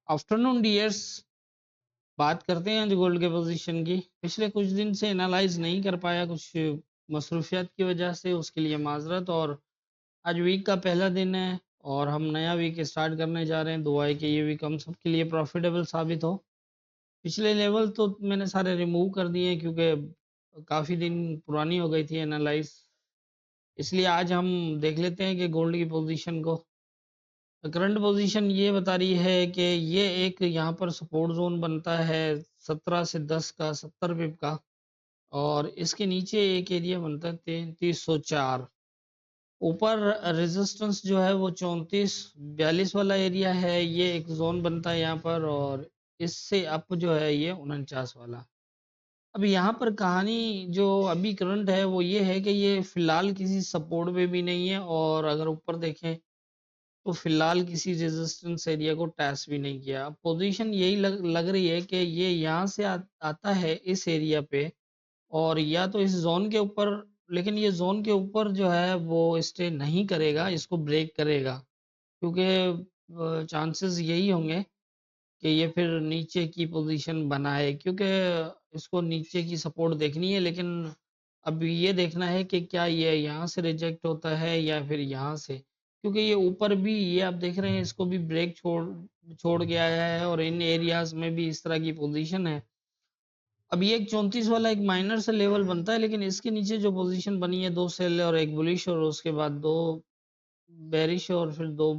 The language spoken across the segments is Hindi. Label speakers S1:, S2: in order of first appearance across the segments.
S1: Afternoon dears. बात करते हैं आज गोल्ड के पोजीशन की। पिछले कुछ दिन से एनालाइज नहीं कर पाया, कुछ मसरूफियत की वजह से, उसके लिए माजरत। और आज वीक का पहला दिन है और हम नया वीक स्टार्ट करने जा रहे हैं। दुआ है कि ये वीक हम सब के लिए प्रॉफिटेबल साबित हो। पिछले लेवल तो मैंने सारे रिमूव कर दिए हैं क्योंकि काफ़ी दिन पुरानी हो गई थी एनालाइज। इसलिए आज हम देख लेते हैं कि गोल्ड की पोजीशन को। करंट पोजीशन ये बता रही है कि ये एक यहाँ पर सपोर्ट जोन बनता है 17 से 10 का, 70 पिप का। और इसके नीचे एक एरिया बनता है 3304। ऊपर रेजिस्टेंस जो है वो 3442 वाला एरिया है, ये एक जोन बनता है यहाँ पर। और इससे अप जो है ये 49 वाला। अब यहाँ पर कहानी जो अभी करंट है वो ये है कि ये फिलहाल किसी सपोर्ट पे भी नहीं है, और अगर ऊपर देखें तो फिलहाल किसी रेजिस्टेंस एरिया को टच भी नहीं किया। पोजीशन यही लग रही है कि ये यहाँ से आता है इस एरिया पे, और या तो इस जोन के ऊपर। लेकिन ये जोन के ऊपर जो है वो स्टे नहीं करेगा, इसको ब्रेक करेगा। क्योंकि चांसेस यही होंगे कि ये फिर नीचे की पोजीशन बनाए, क्योंकि इसको नीचे की सपोर्ट देखनी है। लेकिन अब ये देखना है कि क्या ये यहाँ से रिजेक्ट होता है या फिर यहाँ से। क्योंकि ये ऊपर भी ये आप देख रहे हैं, इसको भी ब्रेक छोड़ छोड़ के आया है, और इन एरियाज में भी इस तरह की पोजीशन है। अब ये एक 34 वाला एक माइनर से लेवल बनता है, लेकिन इसके नीचे जो पोजीशन बनी है, दो सेल और एक बुलिश, और उसके बाद दो बेरिश और फिर दो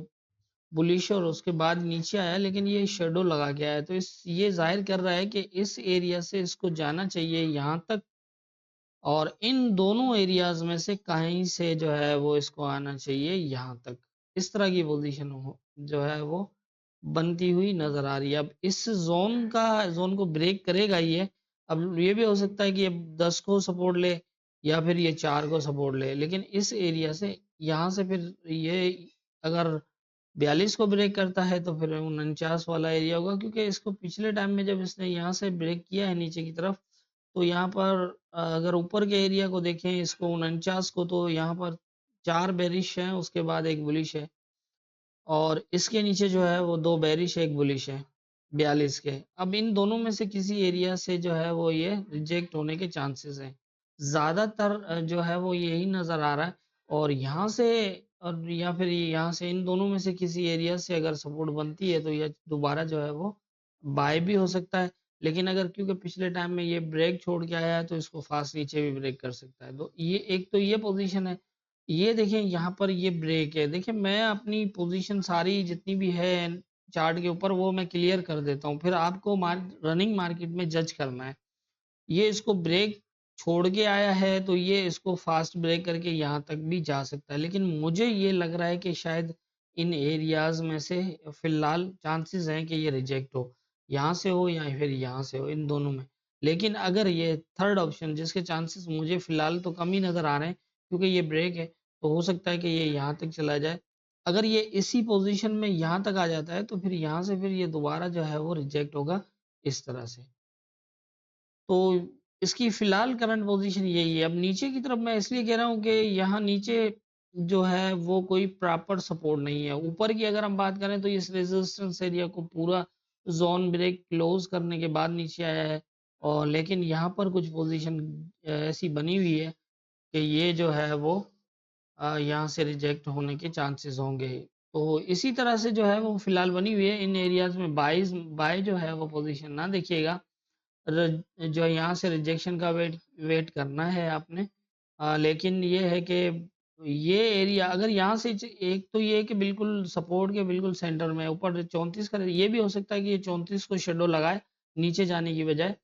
S1: बुलिश, और उसके बाद नीचे आया। लेकिन ये शेडो लगा के आया, तो इस ये जाहिर कर रहा है कि इस एरिया से इसको जाना चाहिए यहाँ तक, और इन दोनों एरियाज में से कहीं से जो है वो इसको आना चाहिए यहाँ तक। इस तरह की पोजीशन हो जो है वो बनती हुई नजर आ रही है। अब इस जोन को ब्रेक करेगा ये। अब ये भी हो सकता है कि ये 10 को सपोर्ट ले या फिर ये 4 को सपोर्ट ले, लेकिन इस एरिया से यहाँ से फिर ये अगर 42 को ब्रेक करता है तो फिर 49 वाला एरिया होगा। क्योंकि इसको पिछले टाइम में जब इसने यहाँ से ब्रेक किया है नीचे की तरफ, तो यहाँ पर अगर ऊपर के एरिया को देखें, इसको 49 को, तो यहाँ पर 4 बेरिश हैं, उसके बाद एक बुलिश है। और इसके नीचे जो है वो 2 बेरिश एक बुलिश है 42 के। अब इन दोनों में से किसी एरिया से जो है वो ये रिजेक्ट होने के चांसेस हैं। ज़्यादातर जो है वो यही नज़र आ रहा है। और यहाँ से, और या फिर यहाँ से, इन दोनों में से किसी एरिया से अगर सपोर्ट बनती है तो ये दोबारा जो है वो बाय भी हो सकता है। लेकिन अगर क्योंकि पिछले टाइम में ये ब्रेक छोड़ के आया है तो इसको फास्ट नीचे भी ब्रेक कर सकता है। तो ये एक तो ये पोजीशन है। ये देखिए यहाँ पर ये ब्रेक है। देखिए मैं अपनी पोजीशन सारी जितनी भी है चार्ट के ऊपर वो मैं क्लियर कर देता हूँ, फिर आपको रनिंग मार्केट में जज करना है। ये इसको ब्रेक छोड़ के आया है तो ये इसको फास्ट ब्रेक करके यहाँ तक भी जा सकता है। लेकिन मुझे ये लग रहा है कि शायद इन एरियाज में से फिलहाल चांसेस हैं कि ये रिजेक्ट हो, यहाँ से हो या फिर यहाँ से हो, इन दोनों में। लेकिन अगर ये थर्ड ऑप्शन, जिसके चांसेस मुझे फिलहाल तो कम ही नज़र आ रहे हैं क्योंकि ये ब्रेक है, तो हो सकता है कि ये यहाँ तक चला जाए। अगर ये इसी पोजीशन में यहाँ तक आ जाता है तो फिर यहाँ से फिर ये दोबारा जो है वो रिजेक्ट होगा इस तरह से। तो इसकी फिलहाल करंट पोजीशन यही है। अब नीचे की तरफ मैं इसलिए कह रहा हूँ कि यहाँ नीचे जो है वो कोई प्रॉपर सपोर्ट नहीं है। ऊपर की अगर हम बात करें तो इस रेजिस्टेंस एरिया को पूरा जोन ब्रेक क्लोज करने के बाद नीचे आया है। और लेकिन यहाँ पर कुछ पोजीशन ऐसी बनी हुई है कि ये जो है वो यहाँ से रिजेक्ट होने के चांसेस होंगे। तो इसी तरह से जो है वो फिलहाल बनी हुई है। इन एरियाज में बाय जो है वो पोजीशन ना देखिएगा। जो यहाँ से रिजेक्शन का वेट वेट करना है आपने। लेकिन ये है कि ये एरिया अगर यहाँ से एक तो ये है कि बिल्कुल सपोर्ट के बिल्कुल सेंटर में ऊपर 34 का, ये भी हो सकता है कि ये 34 को शेडो लगाए नीचे जाने की बजाय,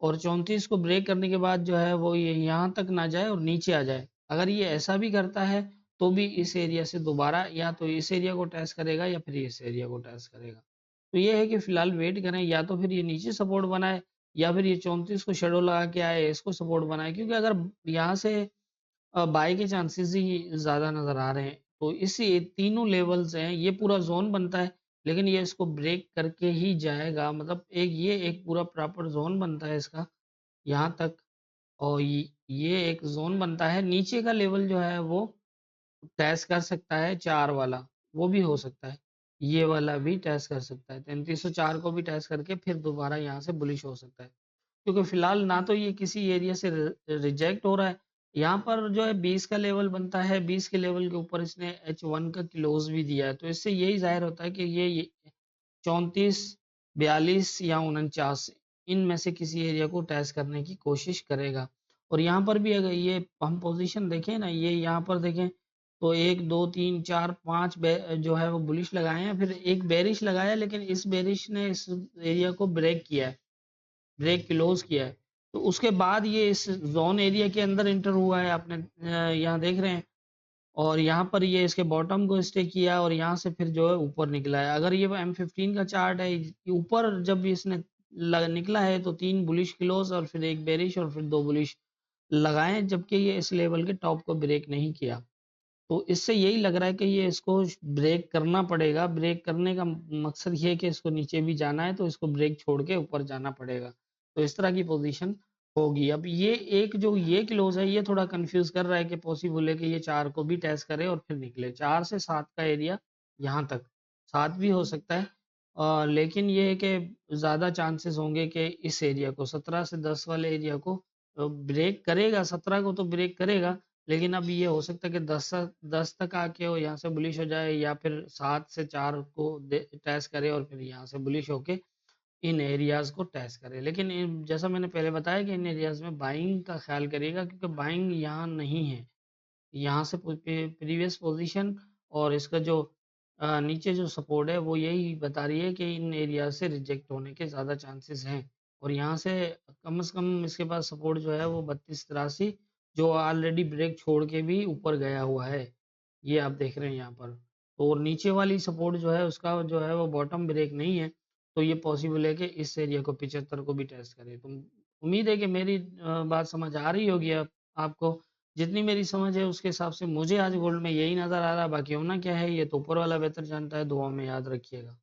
S1: और 34 को ब्रेक करने के बाद जो है वो ये यहाँ तक ना जाए और नीचे आ जाए। अगर ये ऐसा भी करता है तो भी इस एरिया से दोबारा या तो इस एरिया को टेस्ट करेगा या फिर इस एरिया को टेस्ट करेगा। तो ये है कि फिलहाल वेट करें, या तो फिर ये नीचे सपोर्ट बनाए या फिर ये 34 को शेडो लगा के आए, इसको सपोर्ट बनाए। क्योंकि अगर यहाँ से बाय के चांसेस ही ज़्यादा नज़र आ रहे हैं, तो इसी तीनों लेवल्स हैं, ये पूरा जोन बनता है। लेकिन ये इसको ब्रेक करके ही जाएगा, मतलब एक पूरा प्रॉपर जोन बनता है इसका यहाँ तक। और ये एक जोन बनता है, नीचे का लेवल जो है वो टैच कर सकता है 4 वाला, वो भी हो सकता है। ये वाला भी टेस्ट कर सकता है, 3304 को भी टेस्ट करके फिर दोबारा यहाँ से बुलिश हो सकता है, क्योंकि फिलहाल ना तो ये किसी एरिया से रिजेक्ट हो रहा है। यहाँ पर जो है 20 का लेवल बनता है, 20 के लेवल के ऊपर इसने H1 का क्लोज भी दिया है, तो इससे यही जाहिर होता है कि ये 34, 42 या 49 इनमें से किसी एरिया को टेस्ट करने की कोशिश करेगा। और यहाँ पर भी अगर ये हम पोजीशन देखें ना, ये यहाँ पर देखें तो 1 2 3 4 5 जो है वो बुलिश लगाए हैं, फिर एक बेरिश लगाया, लेकिन इस बेरिश ने इस एरिया को ब्रेक किया है, ब्रेक क्लोज किया है। तो उसके बाद ये इस जोन एरिया के अंदर इंटर हुआ है, आपने यहाँ देख रहे हैं, और यहाँ पर ये इसके बॉटम को स्टे किया और यहाँ से फिर जो है ऊपर निकला है। अगर ये M15 का चार्ट है, ऊपर जब इसने निकला है तो 3 बुलिश क्लोज और फिर एक बेरिश और फिर 2 बुलिश लगाए, जबकि ये इस लेवल के टॉप को ब्रेक नहीं किया। तो इससे यही लग रहा है कि ये इसको ब्रेक करना पड़ेगा। ब्रेक करने का मकसद ये है कि इसको नीचे भी जाना है, तो इसको ब्रेक छोड़ के ऊपर जाना पड़ेगा। तो इस तरह की पोजीशन होगी। अब ये एक जो ये क्लोज है, ये थोड़ा कंफ्यूज कर रहा है कि पॉसिबल है कि ये 4 को भी टेस्ट करे और फिर निकले। 4 से 7 का एरिया यहाँ तक, 7 भी हो सकता है, लेकिन ये है कि ज़्यादा चांसेस होंगे कि इस एरिया को 17 से 10 वाले एरिया को ब्रेक करेगा। 17 को तो ब्रेक करेगा, लेकिन अब ये हो सकता है कि 10 तक आके वो यहाँ से बुलिश हो जाए, या फिर 7 से 4 को टेस्ट करे और फिर यहाँ से बुलिश होके इन एरियाज को टेस्ट करे। लेकिन जैसा मैंने पहले बताया कि इन एरियाज में बाइंग का ख्याल करिएगा, क्योंकि बाइंग यहाँ नहीं है। यहाँ से प्रीवियस पोजीशन और इसका जो नीचे जो सपोर्ट है वो यही बता रही है कि इन एरिया से रिजेक्ट होने के ज़्यादा चांसेस हैं। और यहाँ से कम से कम इसके पास सपोर्ट जो है वो 32-83, जो ऑलरेडी ब्रेक छोड़ के भी ऊपर गया हुआ है, ये आप देख रहे हैं यहाँ पर। तो और नीचे वाली सपोर्ट जो है उसका जो है वो बॉटम ब्रेक नहीं है, तो ये पॉसिबल है कि इस एरिया को 75 को भी टेस्ट करे। तो उम्मीद है कि मेरी बात समझ आ रही होगी आपको। जितनी मेरी समझ है उसके हिसाब से मुझे आज गोल्ड में यही नज़र आ रहा है, बाकी होना क्या है ये तो ऊपर वाला बेहतर जानता है। दुआ में याद रखिएगा।